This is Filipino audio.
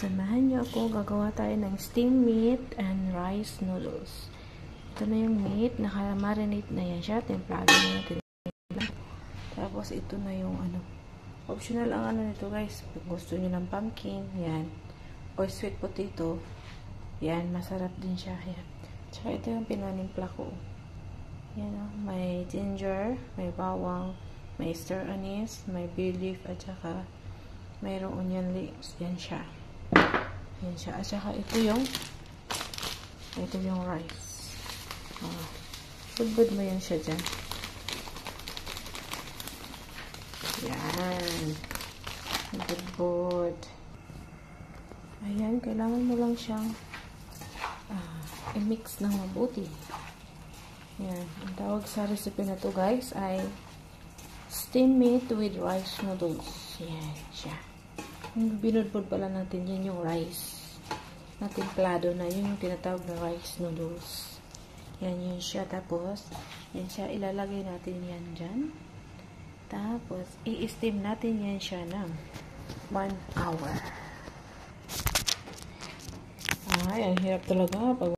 Samahan niyo ako, gagawa tayo ng steamed meat and rice noodles. Ito na yung meat, naka-marinate na yan siya, templado na natin. Tapos ito na yung optional ang nito guys, kung gusto niyo ng pumpkin, yan. Or sweet potato, yan, masarap din siya, yan. Tsaka ito yung pinanimpla ko. Yan may ginger, may bawang, may star anise, may bay leaf, at saka mayroong onion leaves, yan siya. Yan siya. At saka ito yung rice. Budbud mo yan siya dyan. Yan. Budbud. Ayan. Kailangan mo lang siyang i-mix ng mabuti. Yan. Ang tawag sa recipe na to guys ay steamed meat with rice noodles. Yan siya. Binudbud pala natin yan yung rice na templado na, yun yung tinatawag na rice noodles. Yan yun siya. Tapos yan siya, ilalagay natin yan dyan. Tapos i-steam natin yan siya ng 1 hour. Ay, ang hirap talaga pag